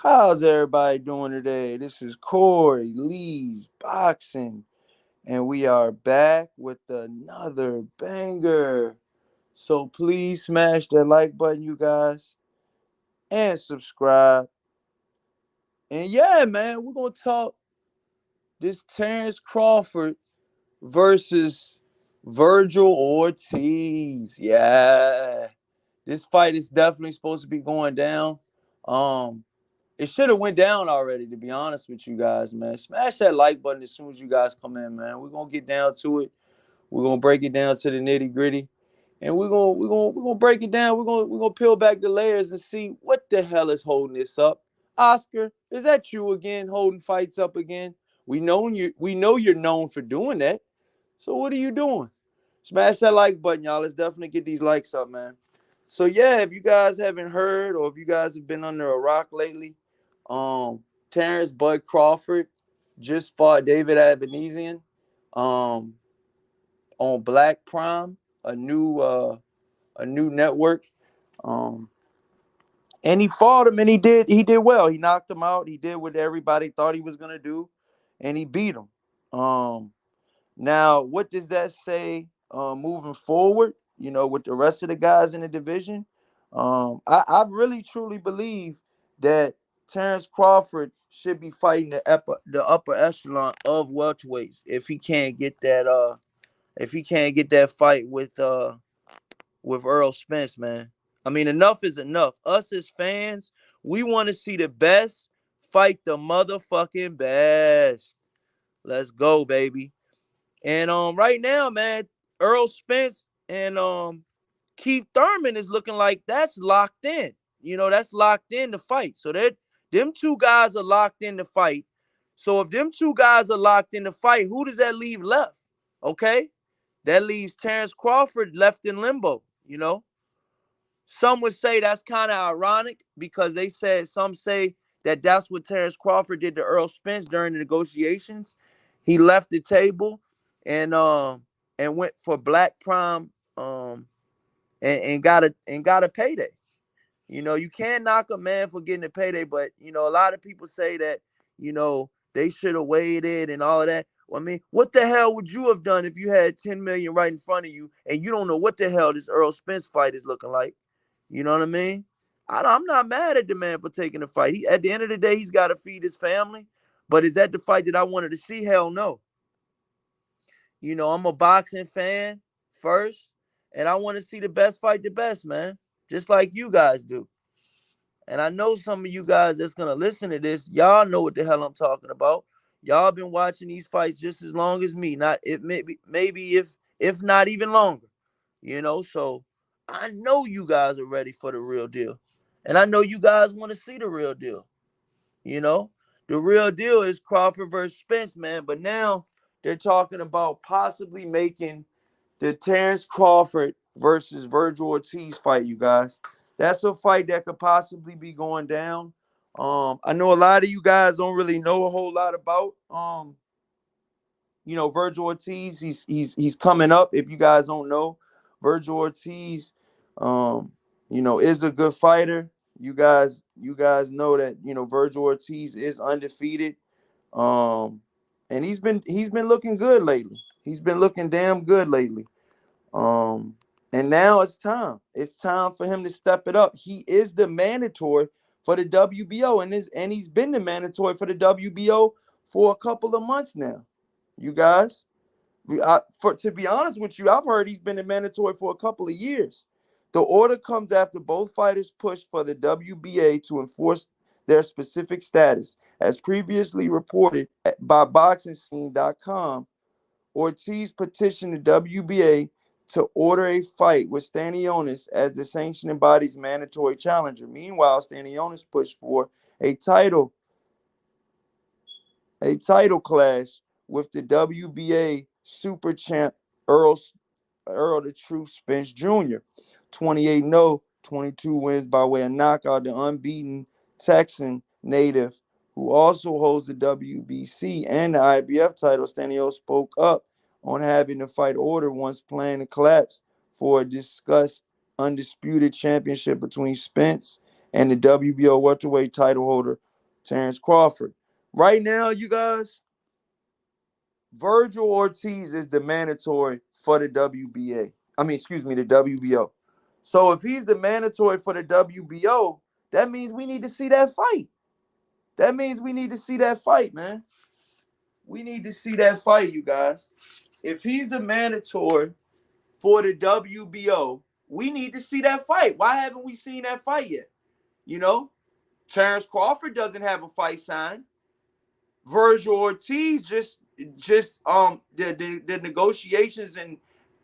How's everybody doing today? This is Corey Lee's Boxing, and we are back with another banger. So please smash that like button, you guys, and subscribe. And yeah, man, we're gonna talk this Terence Crawford versus Vergil Ortiz. Yeah, this fight is definitely supposed to be going down. Um, It should have went down already, to be honest with you guys, man. Smash that like button as soon as you guys come in, man. We're gonna get down to it. We're gonna break it down to the nitty gritty, and we're gonna break it down. We're gonna peel back the layers and see what the hell is holding this up. Oscar, is that you again, holding fights up again? We know you're known for doing that. So what are you doing? Smash that like button, y'all. Let's definitely get these likes up, man. So yeah, if you guys haven't heard or if you guys have been under a rock lately, um, Terrence Bud Crawford just fought David Abenesian um, on Black Prime, a new network. Um, and he fought him and he did well. He knocked him out. He did what everybody thought he was gonna do, and he beat him. Um, Now, what does that say moving forward? With the rest of the guys in the division, I really truly believe that Terence Crawford should be fighting the upper echelon of welterweights if he can't get that fight with Earl Spence, man. I mean, enough is enough. Us as fans, we want to see the best fight the motherfucking best. Let's go, baby. And right now, man, Earl Spence and Keith Thurman is looking like that's locked in. That's locked in to fight. So that them two guys are locked in to fight. So if them two guys are locked in to fight, who does that leave left? Okay? That leaves Terence Crawford left in limbo, Some would say that's kind of ironic because some say that that's what Terence Crawford did to Earl Spence during the negotiations. He left the table and went for Black Prime and got a payday. You can't knock a man for getting a payday, but a lot of people say that they should have waited and all of that. Well, I mean, what the hell would you have done if you had 10 million right in front of you and you don't know what the hell this Earl Spence fight is looking like? You know what I mean? I'm not mad at the man for taking the fight. At the end of the day, he's got to feed his family. But is that the fight that I wanted to see? Hell no. I'm a boxing fan first, and I want to see the best fight the best, man. Just like you guys do. And I know some of you guys that's going to listen to this, y'all know what the hell I'm talking about. Y'all been watching these fights just as long as me. Not if maybe if not even longer. So I know you guys are ready for the real deal. And I know you guys want to see the real deal. You know, the real deal is Crawford versus Spence, man. But now they're talking about possibly making the Terence Crawford versus Virgil Ortiz fight, you guys. That's a fight that could possibly be going down. I know a lot of you guys don't really know a whole lot about Virgil Ortiz. He's coming up. If you guys don't know, Virgil Ortiz, is a good fighter. You guys know that Virgil Ortiz is undefeated. Um, and he's been looking good lately. He's been looking damn good lately. Um, and now it's time. It's time for him to step it up. He is the mandatory for the WBO, and he's been the mandatory for the WBO for a couple of months now. You guys, to be honest with you, I've heard he's been the mandatory for a couple of years. The order comes after both fighters pushed for the WBA to enforce their specific status. As previously reported by BoxingScene.com, Ortiz petitioned the WBA to order a fight with Stanionis as the sanctioning body's mandatory challenger. Meanwhile, Stanionis pushed for a title clash with the WBA super champ Earl the Truth Spence Jr. 28-0, 22 wins by way of knockout. The unbeaten Texan native, who also holds the WBC and the IBF title, Stanio spoke up on having the fight order once planning to collapse for a discussed undisputed championship between Spence and the WBO welterweight title holder Terence Crawford. Right now, you guys, Vergil Ortiz is the mandatory for the WBA. The WBO. So if he's the mandatory for the WBO, that means we need to see that fight. That means we need to see that fight, man. We need to see that fight, you guys. If he's the mandatory for the WBO, we need to see that fight. Why haven't we seen that fight yet? You know, Terence Crawford doesn't have a fight signed. Virgil Ortiz just the negotiations and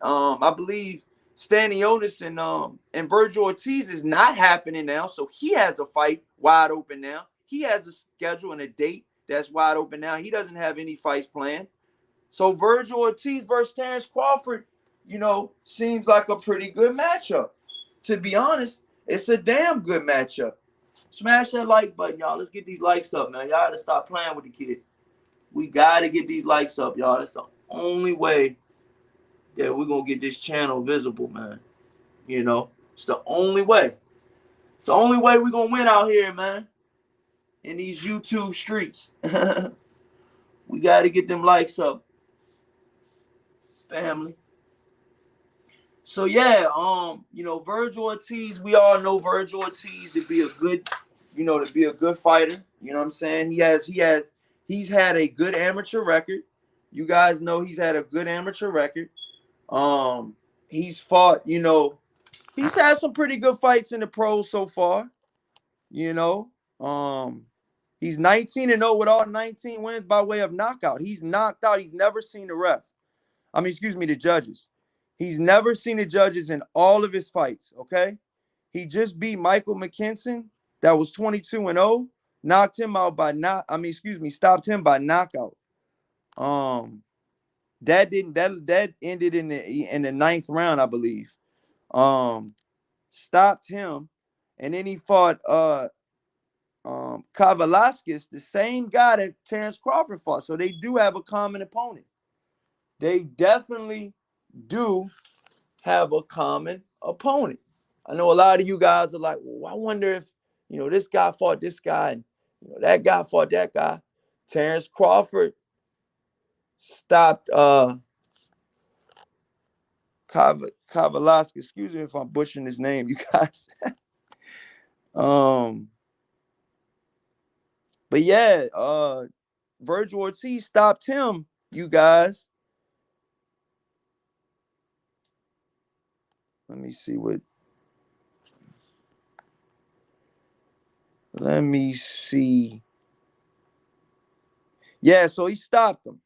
I believe Stanionis and Virgil Ortiz is not happening now, so he has a fight wide open now. He has a schedule and a date that's wide open now. He doesn't have any fights planned. So Virgil Ortiz versus Terence Crawford, seems like a pretty good matchup. To be honest, it's a damn good matchup. Smash that like button, y'all. Let's get these likes up, man. Y'all gotta stop playing with the kid. We gotta get these likes up, y'all. That's the only way that we're gonna get this channel visible, man. It's the only way. It's the only way we're gonna win out here, man. In these YouTube streets. We gotta get them likes up, family. So yeah, Virgil Ortiz, we all know Virgil Ortiz to be a good, fighter. You know what I'm saying? He's had a good amateur record. You guys know he's had a good amateur record. He's fought, he's had some pretty good fights in the pros so far. He's 19-0 with all 19 wins by way of knockout. He's knocked out. He's never seen the the judges. He's never seen the judges in all of his fights, okay? He just beat Michael McKinson, that was 22-0, stopped him by knockout. That ended in the ninth round, I believe. Stopped him, and then he fought Kavalaskis, the same guy that Terence Crawford fought. So they do have a common opponent. They definitely do have a common opponent. I know a lot of you guys are like, well, I wonder if, this guy fought this guy and, that guy fought that guy. Terence Crawford stopped Kavalaskis. Excuse me if I'm butchering his name, you guys. But yeah, Virgil Ortiz stopped him, you guys. Let me see. Yeah, so he stopped him,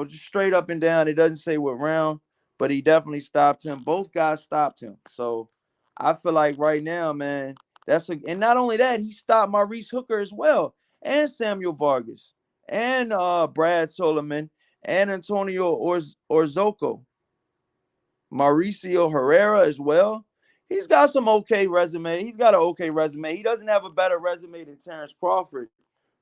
just straight up and down. It doesn't say what round, but he definitely stopped him. Both guys stopped him. So I feel like right now, man, and not only that, he stopped Maurice Hooker as well, and Samuel Vargas, and Brad Solomon, and Antonio Orozco. Mauricio Herrera as well. He's got some okay resume. He's got an okay resume. He doesn't have a better resume than Terence Crawford,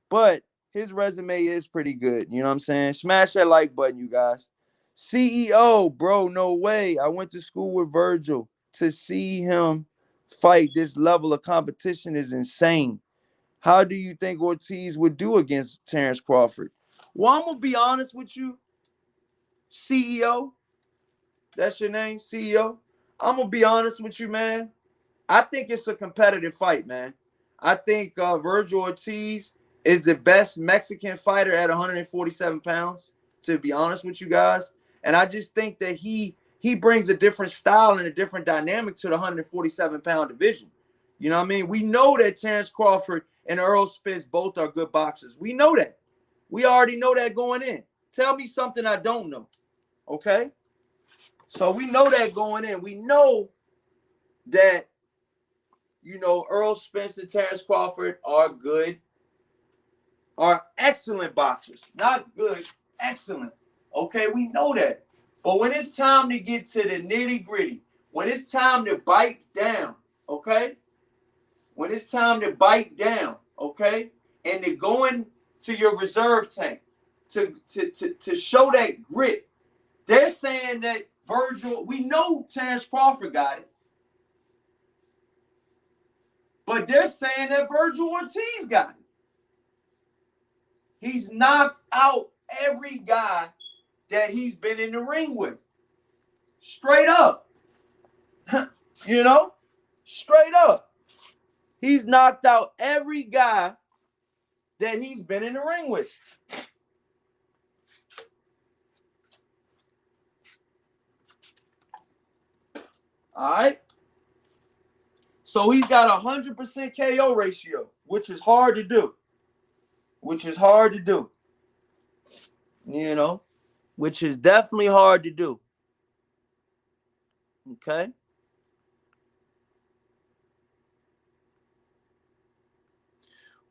but his resume is pretty good. You know what I'm saying? Smash that like button, you guys. CEO, bro, no way. I went to school with Virgil. To see him fight this level of competition is insane. How do you think Ortiz would do against Terence Crawford? Well, I'm going to be honest with you, CEO. That's your name, CEO? I'm going to be honest with you, man. I think it's a competitive fight, man. I think Virgil Ortiz is the best Mexican fighter at 147 pounds, to be honest with you guys. And I just think that he brings a different style and a different dynamic to the 147-pound division. You know what I mean? We know that Terence Crawford and Errol Spence both are good boxers. We know that. We already know that going in. Tell me something I don't know, okay? So we know that going in. We know that, Errol Spence and Terence Crawford are excellent boxers. Not good, excellent. Okay, we know that. But when it's time to get to the nitty-gritty, when it's time to bite down, okay? When it's time to bite down, okay? And to go into your reserve tank to show that grit, they're saying that Virgil, we know Terence Crawford got it. But they're saying that Virgil Ortiz got it. He's knocked out every guy that he's been in the ring with. Straight up. You know? Straight up. He's knocked out every guy that he's been in the ring with. All right? So he's got a 100% KO ratio, which is hard to do. You know? Which is definitely hard to do. Okay?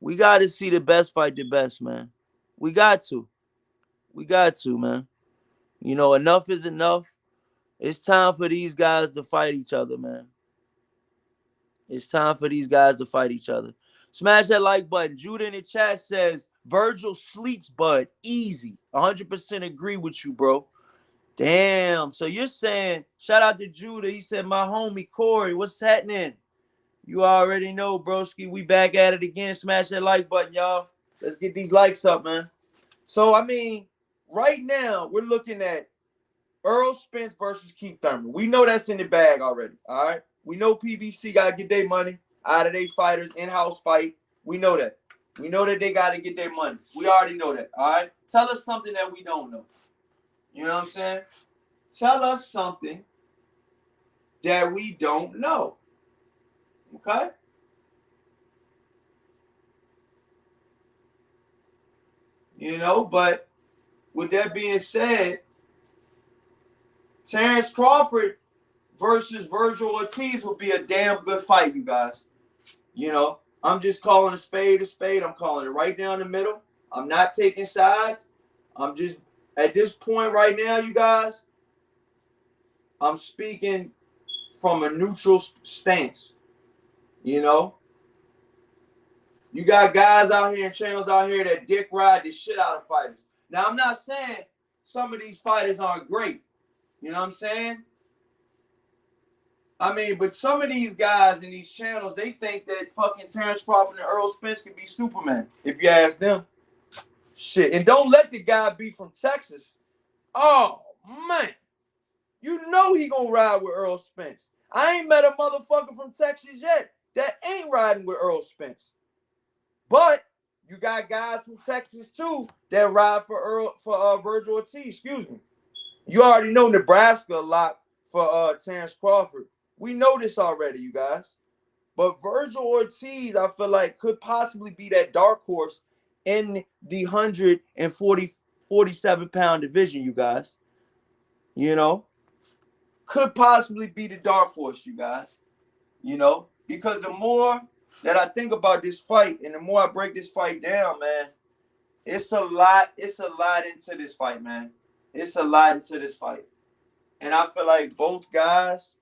We got to see the best fight the best, man. We got to, man. You know, enough is enough. It's time for these guys to fight each other, man. It's time for these guys to fight each other. Smash that like button. Judah in the chat says, Virgil sleeps, bud. Easy. 100% agree with you, bro. Damn. So you're saying, shout out to Judah. He said, my homie Corey, what's happening? You already know, broski. We back at it again. Smash that like button, y'all. Let's get these likes up, man. So, I mean, right now, we're looking at Errol Spence versus Keith Thurman. We know that's in the bag already, all right? We know PBC got to get their money out of their fighters, in-house fight. We know that. We know that they got to get their money. We already know that, all right? Tell us something that we don't know. You know what I'm saying? Tell us something that we don't know. Okay? You know, but with that being said, Terence Crawford versus Vergil Ortiz will be a damn good fight, you guys. You know, I'm just calling a spade a spade. I'm calling it right down the middle. I'm not taking sides. I'm just, at this point right now, you guys, I'm speaking from a neutral stance. You know, you got guys out here and channels out here that dick ride the shit out of fighters. Now, I'm not saying some of these fighters aren't great. You know what I'm saying? I mean, but some of these guys in these channels, they think that fucking Terence Crawford and Errol Spence can be Superman, if you ask them. Shit. And don't let the guy be from Texas. Oh, man. You know he gonna ride with Errol Spence. I ain't met a motherfucker from Texas yet that ain't riding with Errol Spence. But you got guys from Texas, too, that ride for Vergil Ortiz. Excuse me. You already know Nebraska a lot for Terence Crawford. We know this already, you guys. But Virgil Ortiz, I feel like, could possibly be that dark horse in the 147-pound division, you guys. You know? Could possibly be the dark horse, you guys. You know? Because the more that I think about this fight and the more I break this fight down, man, it's a lot into this fight, man. It's a lot into this fight. And I feel like both guys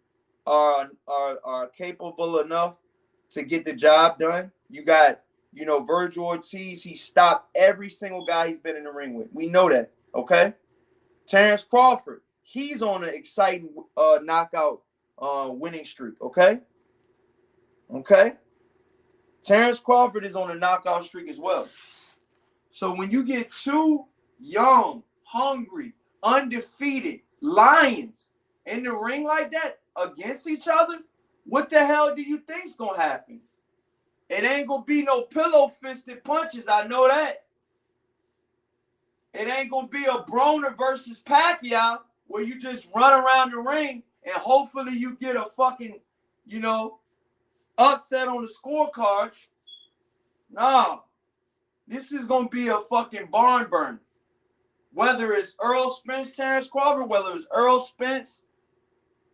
are capable enough to get the job done. You got, you know, Virgil Ortiz. He stopped every single guy he's been in the ring with. We know that, okay? Terence Crawford, he's on an exciting knockout winning streak, okay? Okay? Terence Crawford is on a knockout streak as well. So when you get two young, hungry, undefeated lions in the ring like that against each other, what the hell do you think's gonna happen? It ain't gonna be no pillow-fisted punches, I know that. It ain't gonna be a Broner versus Pacquiao where you just run around the ring and hopefully you get a fucking, you know, upset on the scorecard. No. This is gonna be a fucking barn burner. Whether it's Errol Spence, Terence Crawford, whether it's Errol Spence,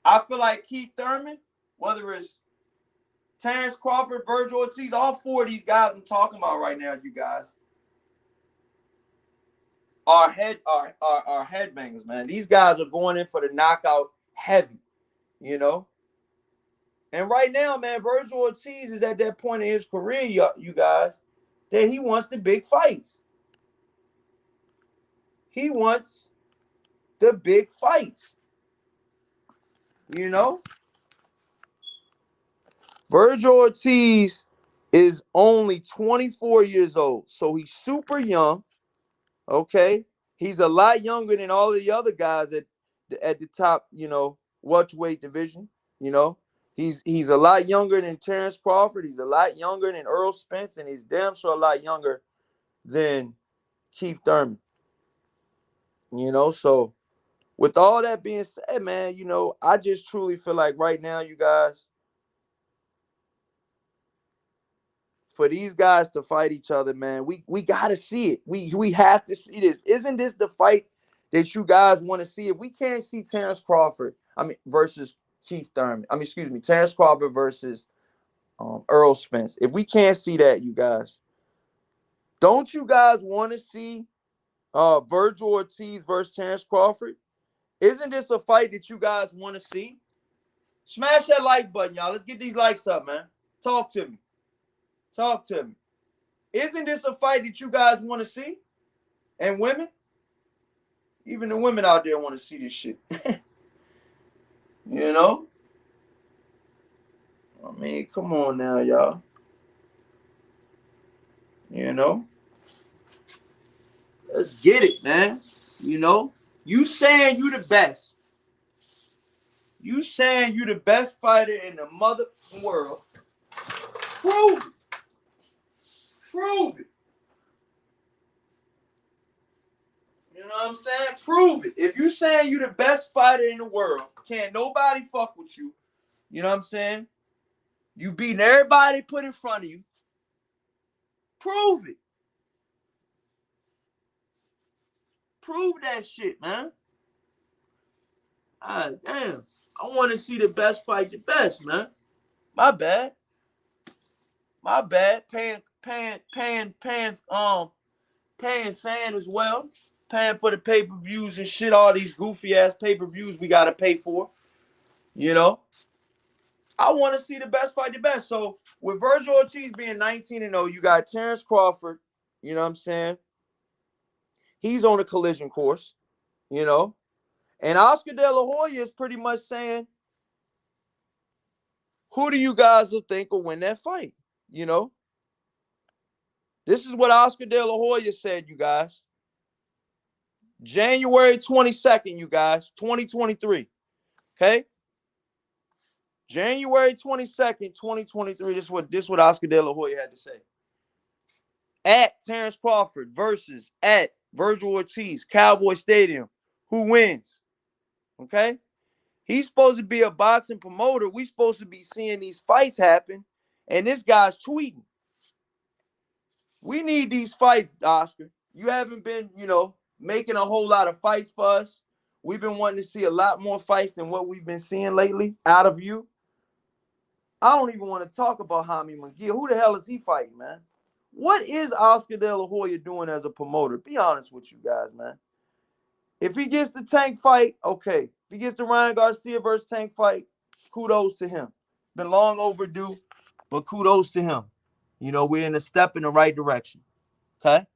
I feel like Keith Thurman, whether it's Terence Crawford, Virgil Ortiz, all four of these guys I'm talking about right now, you guys, are headbangers, man. These guys are going in for the knockout heavy, you know. And right now, man, Virgil Ortiz is at that point in his career, you guys, that he wants the big fights. He wants the big fights. You know? Virgil Ortiz is only 24 years old. So he's super young. Okay, he's a lot younger than all of the other guys at the top, welterweight division. You know, he's a lot younger than Terence Crawford. He's a lot younger than Earl Spence, and he's damn sure a lot younger than Keith Thurman. So with all that being said, man, I just truly feel like right now, you guys, for these guys to fight each other, man, we gotta see it. We have to see this. Isn't this the fight that you guys want to see? If we can't see Terence Crawford, versus Keith Thurman. Excuse me, Terence Crawford versus Earl Spence. If we can't see that, you guys, don't you guys want to see Vergil Ortiz versus Terence Crawford? Isn't this a fight that you guys want to see? Smash that like button, y'all. Let's get these likes up, man. Talk to me. Talk to me. Isn't this a fight that you guys want to see? And women? Even the women out there want to see this shit. you know? Come on now, y'all. Let's get it, man. You saying you the best. You saying you the best fighter in the mother world. Prove it. Prove it. You know what I'm saying? Prove it. If you saying you the best fighter in the world, can't nobody fuck with you. You know what I'm saying? You beating everybody put in front of you. Prove it. Prove that shit, man. Damn. I want to see the best fight the best, man. My bad. My bad. Paying fan as well. Paying for the pay-per-views and shit, all these goofy ass pay-per-views we gotta pay for. I want to see the best fight the best. So with Virgil Ortiz being 19-0, you got Terence Crawford, you know what I'm saying? He's on a collision course, And Oscar De La Hoya is pretty much saying, who do you guys think will win that fight? This is what Oscar De La Hoya said, you guys. January 22nd, you guys, 2023. Okay? January 22nd, 2023. This is what Oscar De La Hoya had to say. At Terence Crawford versus at Virgil Ortiz, Cowboy Stadium. Who wins? Okay? He's supposed to be a boxing promoter. We supposed to be seeing these fights happen. And this guy's tweeting. We need these fights, Oscar. You haven't been, making a whole lot of fights for us. We've been wanting to see a lot more fights than what we've been seeing lately out of you. I don't even want to talk about Jaime Munguia. Who the hell is he fighting, man? What is Oscar De La Hoya doing as a promoter? Be honest with you guys, man. If he gets the Tank fight, okay. If he gets the Ryan Garcia versus Tank fight, kudos to him. Been long overdue, but kudos to him. We're in a step in the right direction. Okay?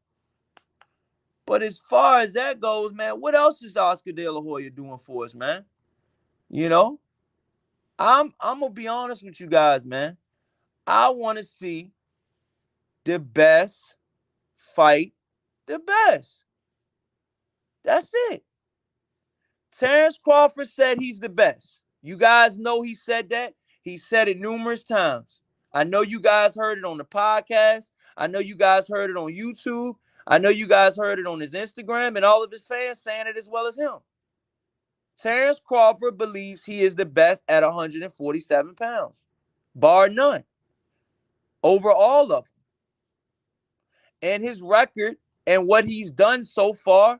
But as far as that goes, man, what else is Oscar De La Hoya doing for us, man? I'm gonna be honest with you guys, man. I want to see the best fight the best. That's it. Terence Crawford said he's the best. You guys know he said that. He said it numerous times. I know you guys heard it on the podcast. I know you guys heard it on YouTube. I know you guys heard it on his Instagram, and all of his fans saying it as well as him. Terence Crawford believes he is the best at 147 pounds, bar none, over all of them. And his record and what he's done so far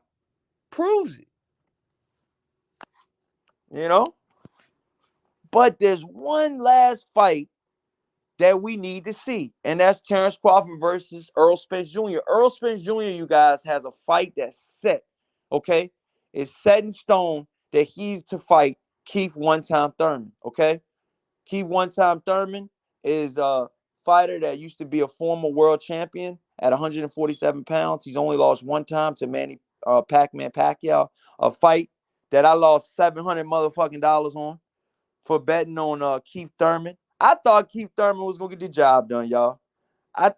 proves it. But there's one last fight that we need to see, and that's Terence Crawford versus Earl Spence Jr. Earl Spence Jr., you guys, has a fight that's set, okay? It's set in stone that he's to fight Keith One-Time Thurman, okay? Keith One-Time Thurman is a fighter that used to be a former world champion at 147 pounds. He's only lost one time to Manny Pac-Man Pacquiao, a fight that I lost $700 motherfucking dollars on for betting on Keith Thurman. I thought Keith Thurman was gonna get the job done, y'all. I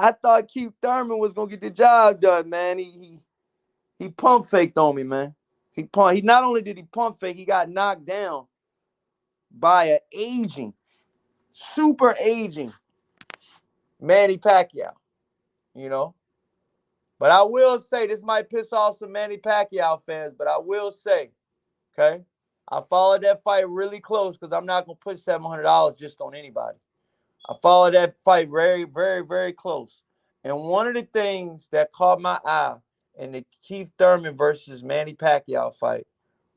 I thought Keith Thurman was gonna get the job done, man. He pump faked on me, man. He not only did he pump fake, he got knocked down by an aging, super aging Manny Pacquiao. You know, but I will say this might piss off some Manny Pacquiao fans, but I will say, okay, I followed that fight really close because I'm not gonna put $700 just on anybody. I followed that fight very, very, very close. And one of the things that caught my eye in the Keith Thurman versus Manny Pacquiao fight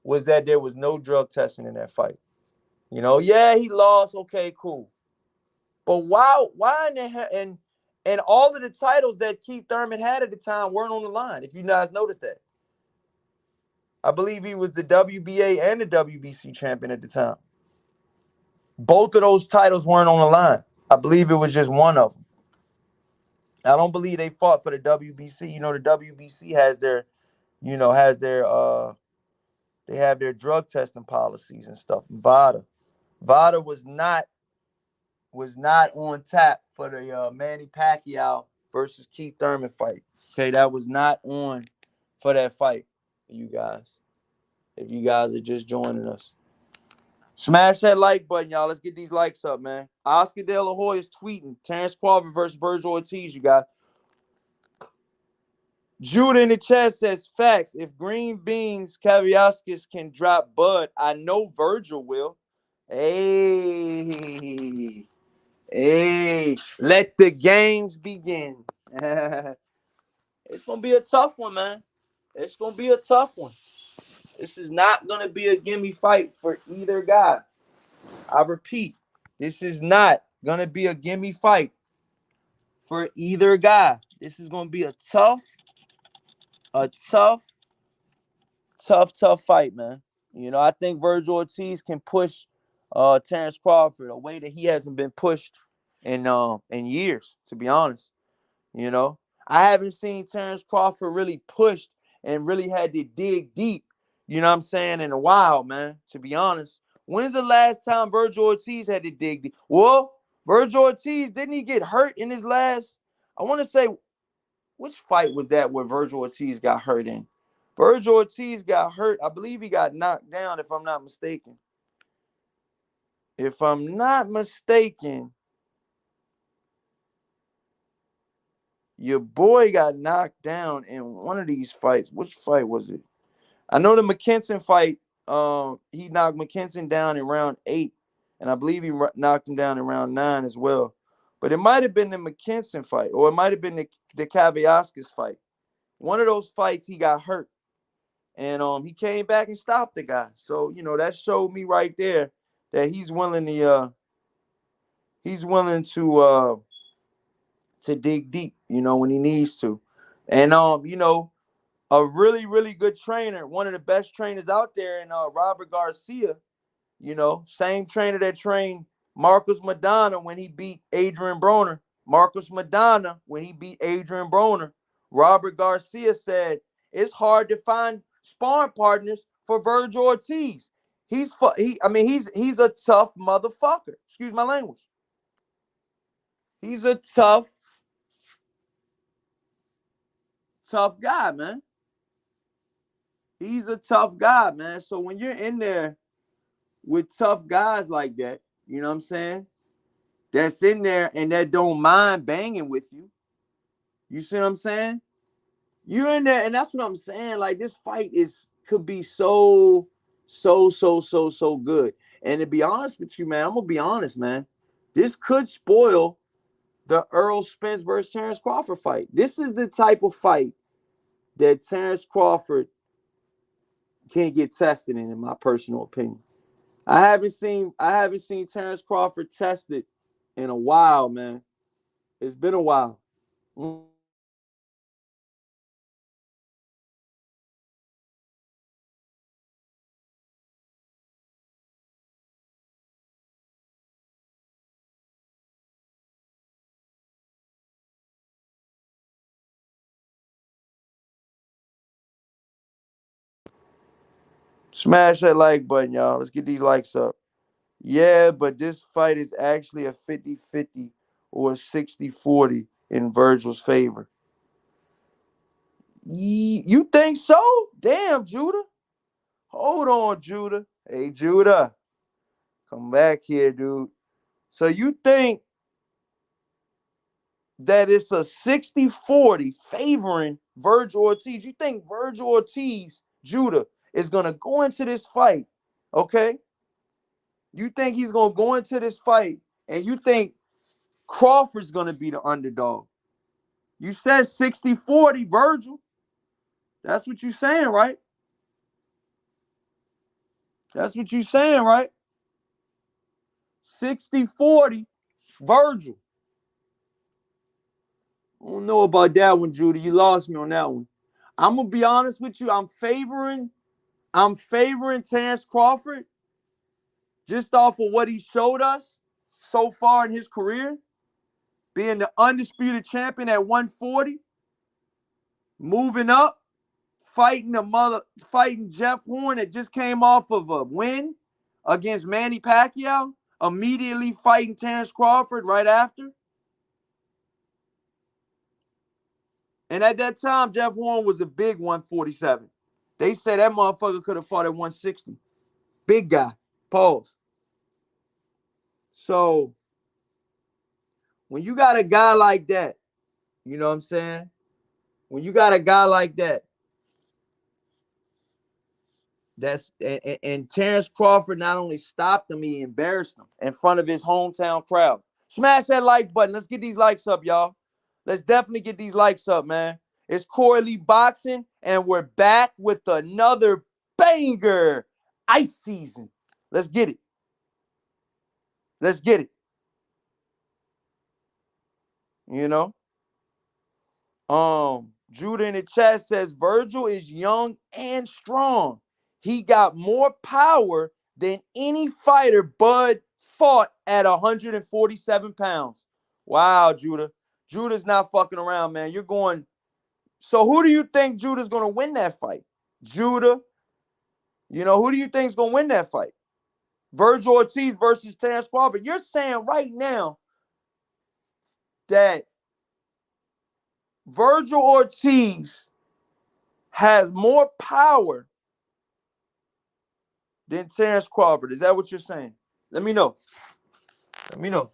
was that there was no drug testing in that fight. Yeah, he lost. Okay, cool. But why in the hell? And all of the titles that Keith Thurman had at the time weren't on the line. If you guys noticed that, I believe he was the WBA and the WBC champion at the time. Both of those titles weren't on the line. I believe it was just one of them. I don't believe they fought for the WBC. The WBC has their, they have their drug testing policies and stuff. And VADA was not on tap for the Manny Pacquiao versus Keith Thurman fight. Okay, that was not on for that fight, you guys. If you guys are just joining us, smash that like button, y'all. Let's get these likes up, man. Oscar De La Hoya is tweeting Terence Crawford versus Virgil Ortiz, you guys. Judah in the chat says, facts. If Green Beans Kaviaskis can drop Bud, I know Virgil will. Hey, let the games begin. It's going to be a tough one, man. It's going to be a tough one. This is not going to be a gimme fight for either guy. I repeat, this is not going to be a gimme fight for either guy. This is going to be a tough fight, man. I think Virgil Ortiz can push Terence Crawford a way that he hasn't been pushed in years, to be honest. I haven't seen Terence Crawford really pushed and really had to dig deep, in a while, man, to be honest. When's the last time Virgil Ortiz had to dig deep? Well, Virgil Ortiz, didn't he get hurt in his last, I want to say, which fight was that where Virgil Ortiz got hurt in? Virgil Ortiz got hurt. I believe he got knocked down, if I'm not mistaken. If I'm not mistaken, your boy got knocked down in one of these fights. Which fight was it? I know the McKinson fight. He knocked McKinson down in round 8, and I believe he knocked him down in round 9 as well. But it might have been the McKinson fight, or it might have been the Kaviaskis fight. One of those fights, he got hurt. And he came back and stopped the guy. So, that showed me right there that he's willing to dig deep, when he needs to. And a really, really good trainer, one of the best trainers out there, in Robert Garcia, same trainer that trained Marcus Madonna when he beat Adrian Broner. Marcus Madonna, when he beat Adrian Broner, Robert Garcia said, it's hard to find sparring partners for Virgil Ortiz. He's a tough motherfucker. Excuse my language. He's a tough guy, man. He's a tough guy, man. So when you're in there with tough guys like that, you know what I'm saying? That's in there and that don't mind banging with you. You see what I'm saying? You're in there, and that's what I'm saying. Like, this fight could be so good. And to be honest with you, man, I'm gonna be honest, man. This could spoil the Errol Spence versus Terence Crawford fight. This is the type of fight that Terence Crawford can't get tested in my personal opinion. I haven't seen Terence Crawford tested in a while, man. It's been a while. Smash that like button, y'all. Let's get these likes up. Yeah, but this fight is actually a 50-50 or a 60-40. in Virgil's favor. You think so? Damn, Judah. Hold on, Judah. Hey, Judah. Come back here, dude. So you think that it's a 60-40 favoring Virgil Ortiz? You think Virgil Ortiz, Judah, is going to go into this fight, okay? You think he's going to go into this fight, and you think Crawford's going to be the underdog? You said 60-40, Virgil. That's what you're saying, right? That's what you're saying, right? 60-40, Virgil. I don't know about that one, Judah. You lost me on that one. I'm gonna be honest with you. I'm favoring Terence Crawford just off of what he showed us so far in his career, being the undisputed champion at 140, moving up, fighting Jeff Horn that just came off of a win against Manny Pacquiao, immediately fighting Terence Crawford right after. And at that time, Jeff Horn was a big 147. They said that motherfucker could have fought at 160. Big guy. Pause. So, when you got a guy like that, you know what I'm saying? When you got a guy like that, and Terence Crawford not only stopped him, he embarrassed him in front of his hometown crowd. Smash that like button. Let's get these likes up, y'all. Let's definitely get these likes up, man. It's Corey Lee Boxing, and we're back with another banger. Ice season. Let's get it. Let's get it. You know? Judah in the chat says Virgil is young and strong. He got more power than any fighter Bud fought at 147 pounds. Wow, Judah. Judah's not fucking around, man. You're going. So who do you think Judah's going to win that fight? Judah. You know, who do you think is going to win that fight? Virgil Ortiz versus Terence Crawford. You're saying right now that Virgil Ortiz has more power than Terence Crawford. Is that what you're saying? Let me know. Let me know.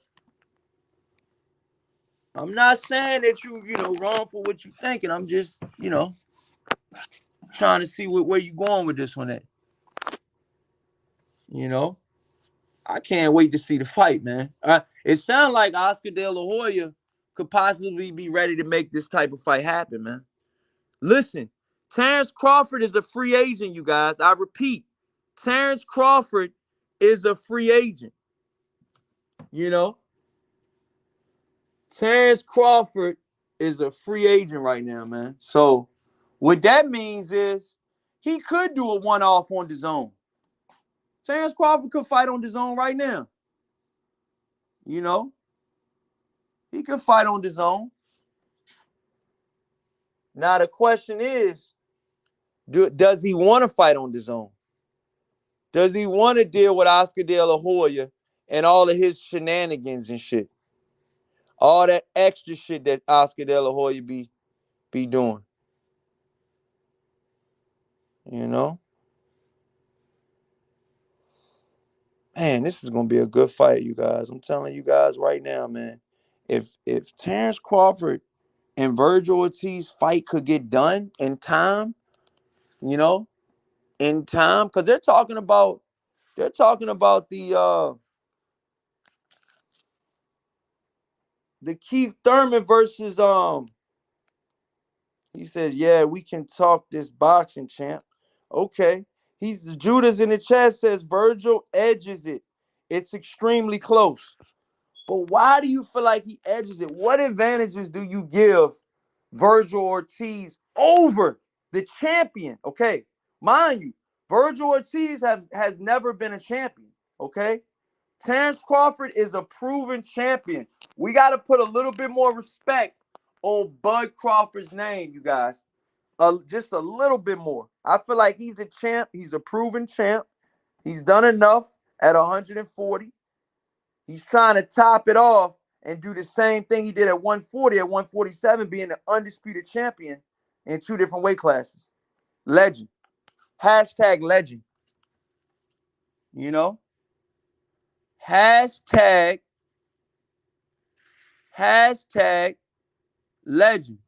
I'm not saying that you wrong for what you're thinking. I'm just, trying to see where you going with this one at. I can't wait to see the fight, man. It sounds like Oscar De La Hoya could possibly be ready to make this type of fight happen, man. Listen, Terence Crawford is a free agent, you guys. I repeat, Terence Crawford is a free agent. Terence Crawford is a free agent right now, man. So what that means is he could do a one-off on DAZN. Terence Crawford could fight on DAZN right now. He could fight on DAZN. Now the question is, does he want to fight on DAZN? Does he want to deal with Oscar De La Hoya and all of his shenanigans and shit? All that extra shit that Oscar De La Hoya be doing. Man, this is gonna be a good fight, you guys. I'm telling you guys right now, man. If Terence Crawford and Virgil Ortiz fight could get done in time, because they're talking about the Keith Thurman versus he says, yeah, we can talk this boxing, champ. Okay. Judah's in the chat says Virgil edges it. It's extremely close. But why do you feel like he edges it? What advantages do you give Virgil Ortiz over the champion? Okay. Mind you, Virgil Ortiz has never been a champion. Okay. Terence Crawford is a proven champion. We got to put a little bit more respect on Bud Crawford's name, you guys. Just a little bit more. I feel like he's a champ. He's a proven champ. He's done enough at 140. He's trying to top it off and do the same thing he did at 140, at 147, being the undisputed champion in 2 different weight classes. Legend. Hashtag legend. You know? Hashtag legend.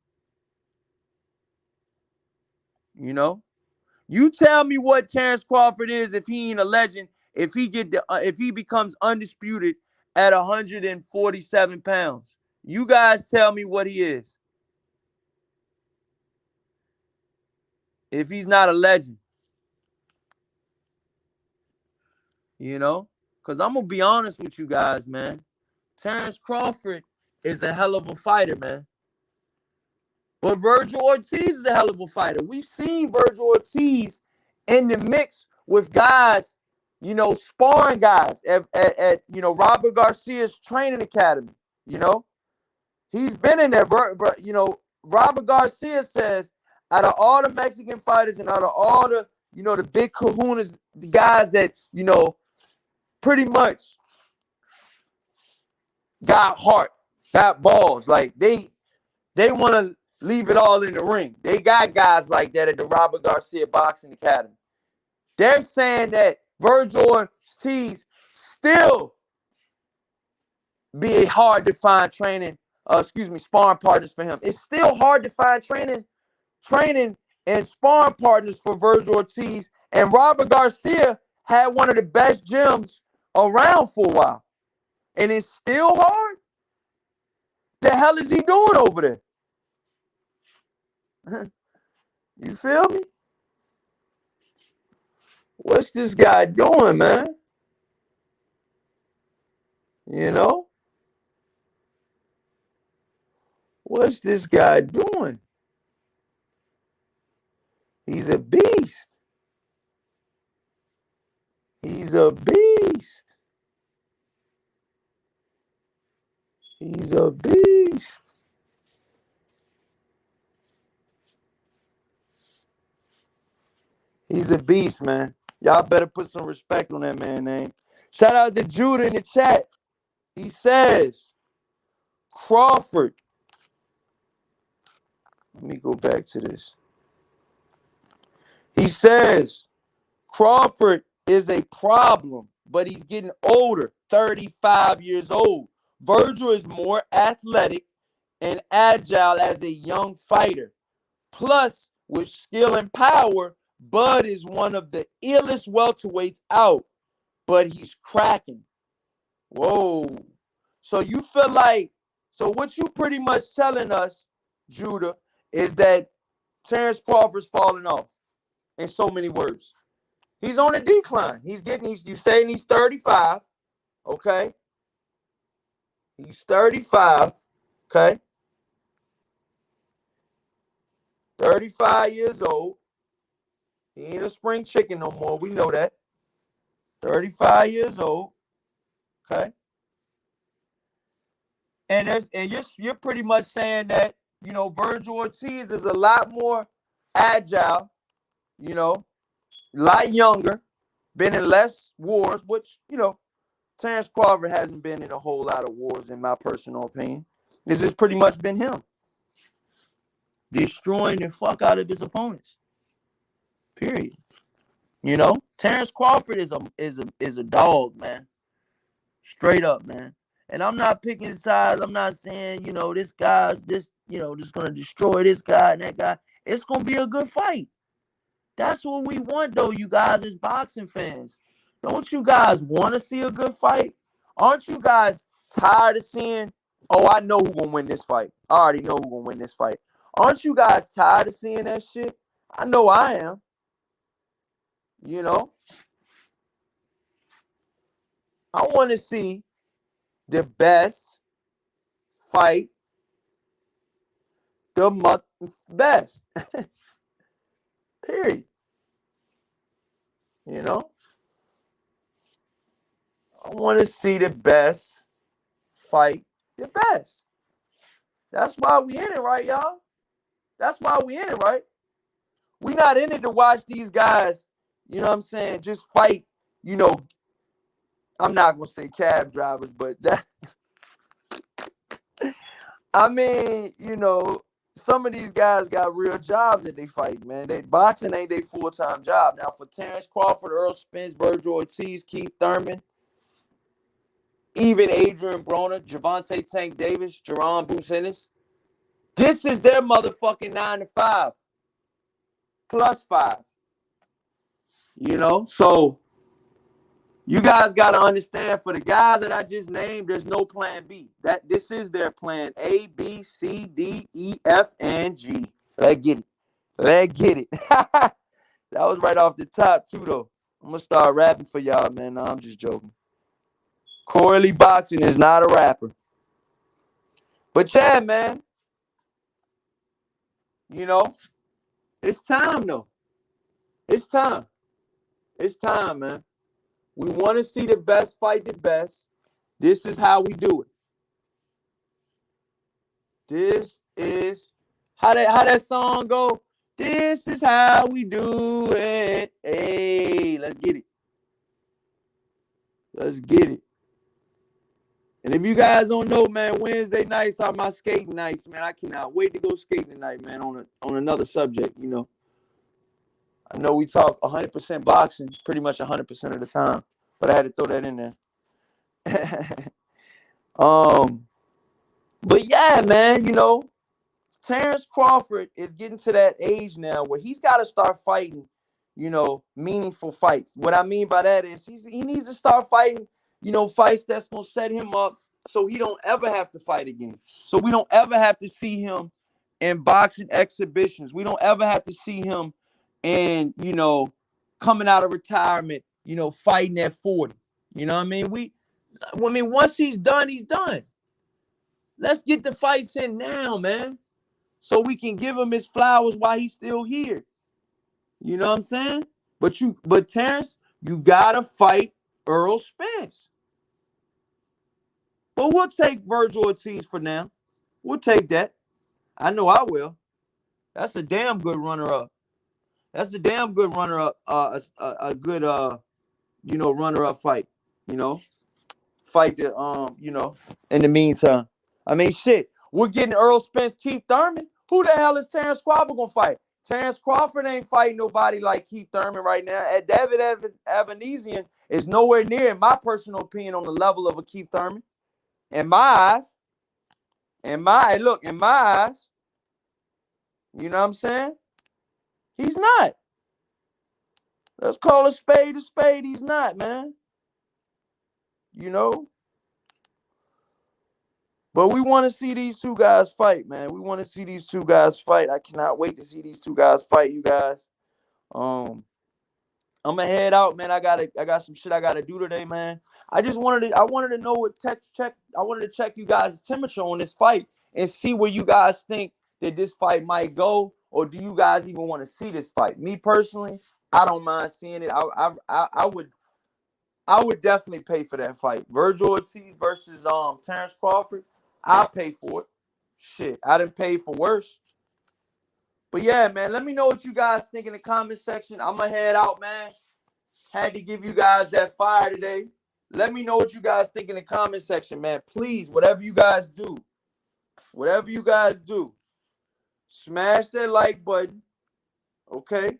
You know? You tell me what Terence Crawford is if he ain't a legend, if he becomes undisputed at 147 pounds. You guys tell me what he is. If he's not a legend. You know? Because I'm going to be honest with you guys, man. Terence Crawford is a hell of a fighter, man. But Virgil Ortiz is a hell of a fighter. We've seen Virgil Ortiz in the mix with guys, you know, sparring guys at you know, Robert Garcia's training academy. You know, he's been in there. You know, Robert Garcia says out of all the Mexican fighters and out of all the, you know, the big kahunas, the guys that, you know, pretty much got heart, got balls, like they want to leave it all in the ring. They got guys like that at the Robert Garcia Boxing Academy. They're saying that Virgil Ortiz still be hard to find sparring partners for him. It's still hard to find training and sparring partners for Virgil Ortiz. And Robert Garcia had one of the best gyms around for a while. And it's still hard? The hell is he doing over there? You feel me? What's this guy doing, man? You know? What's this guy doing? He's a beast. He's a beast. He's a beast. He's a beast, man. Y'all better put some respect on that man's name. Shout out to Judah in the chat. He says, Crawford. Let me go back to this. He says, Crawford is a problem, but he's getting older, 35 years old. Virgil is more athletic and agile as a young fighter. Plus, with skill and power, Bud is one of the illest welterweights out, but he's cracking. Whoa. So you feel like, so what you pretty much telling us, Judah, is that Terence Crawford's falling off, in so many words. He's on a decline. You saying he's 35, okay? He's 35, okay? 35 years old. He ain't a spring chicken no more. We know that. 35 years old, okay? And you're pretty much saying that, you know, Virgil Ortiz is a lot more agile, you know, a lot younger, been in less wars, which, you know, Terence Crawford hasn't been in a whole lot of wars, in my personal opinion. It's just pretty much been him destroying the fuck out of his opponents. Period. You know, Terence Crawford is a dog, man. Straight up, man. And I'm not picking sides. I'm not saying, you know, this guy's just gonna destroy this guy and that guy. It's gonna be a good fight. That's what we want, though, you guys, as boxing fans. Don't you guys want to see a good fight? Aren't you guys tired of seeing, oh, I know who's gonna win this fight. I already know who's gonna win this fight. Aren't you guys tired of seeing that shit? I know I am. You know? I want to see the best fight the month best. Period. You know? I want to see the best fight the best. That's why we in it, right, y'all? That's why we in it, right? We not in it to watch these guys, you know what I'm saying, just fight, you know, I'm not going to say cab drivers, but that I mean, some of these guys got real jobs that they fight, man. Boxing ain't their full-time job. Now, for Terence Crawford, Earl Spence, Vergil Ortiz, Keith Thurman, even Adrian Broner, Javante Tank Davis, Jerron Bruce Ennis, this is their motherfucking 9 to 5 plus 5. So you guys got to understand, for the guys that I just named, there's no plan B. This is their plan A, B, C, D, E, F, and G. Let's get it. That was right off the top, too, though. I'm going to start rapping for y'all, man. No, I'm just joking. Corey Lee Boxing is not a rapper. But yeah, man. It's time, though. It's time. It's time, man. We want to see the best fight the best. This is how we do it. This is how that song go. This is how we do it. Hey, let's get it. Let's get it. And if you guys don't know, man, Wednesday nights are my skating nights, man. I cannot wait to go skating tonight, man, on another subject, I know we talk 100% boxing pretty much 100% of the time, but I had to throw that in there. But yeah, man, Terence Crawford is getting to that age now where he's got to start fighting, meaningful fights. What I mean by that is he needs to start fighting, fights that's going to set him up so he don't ever have to fight again. So we don't ever have to see him in boxing exhibitions. We don't ever have to see him in, coming out of retirement, fighting at 40. You know what I mean? Once he's done, he's done. Let's get the fights in now, man, so we can give him his flowers while he's still here. You know what I'm saying? But Terence, you gotta fight Earl Spence. But we'll take Virgil Ortiz for now. We'll take that. I know I will. That's a damn good runner-up. That's a damn good runner-up. A good runner-up fight. Fight the in the meantime. I mean, shit. We're getting Earl Spence, Keith Thurman. Who the hell is Terence Crawford gonna fight? Terence Crawford ain't fighting nobody like Keith Thurman right now. And David Evanesian is nowhere near, in my personal opinion, on the level of a Keith Thurman. In my eyes. In my eyes. You know what I'm saying? He's not. Let's call a spade a spade. He's not, man. But we want to see these two guys fight, man. We want to see these two guys fight. I cannot wait to see these two guys fight, you guys. I'm gonna head out, man. I got some shit I gotta do today, man. I wanted to know what I wanted to check you guys' temperature on this fight and see where you guys think that this fight might go, or do you guys even want to see this fight? Me personally, I don't mind seeing it. I would definitely pay for that fight. Virgil Ortiz versus Terence Crawford. I'll pay for it. Shit, I didn't pay for worse. But yeah, man, let me know what you guys think in the comment section. I'm going to head out, man. Had to give you guys that fire today. Let me know what you guys think in the comment section, man. Please, whatever you guys do, smash that like button, okay?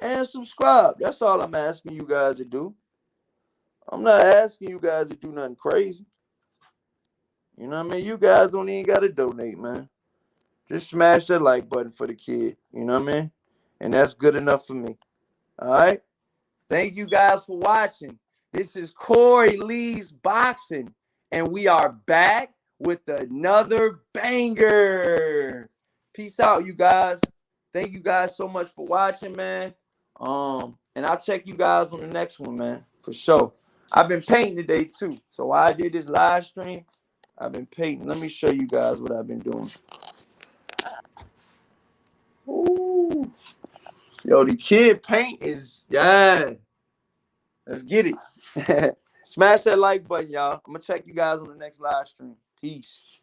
And subscribe. That's all I'm asking you guys to do. I'm not asking you guys to do nothing crazy. You know what I mean? You guys don't even got to donate, man. Just smash that like button for the kid. You know what I mean? And that's good enough for me. All right? Thank you guys for watching. This is Corey Lee's Boxing. And we are back with another banger. Peace out, you guys. Thank you guys so much for watching, man. And I'll check you guys on the next one, man. For sure. I've been painting today, too. So while I did this live stream, I've been painting. Let me show you guys what I've been doing. Ooh. Yo, the kid paint is, yeah. Let's get it. Smash that like button, y'all. I'm going to check you guys on the next live stream. Peace.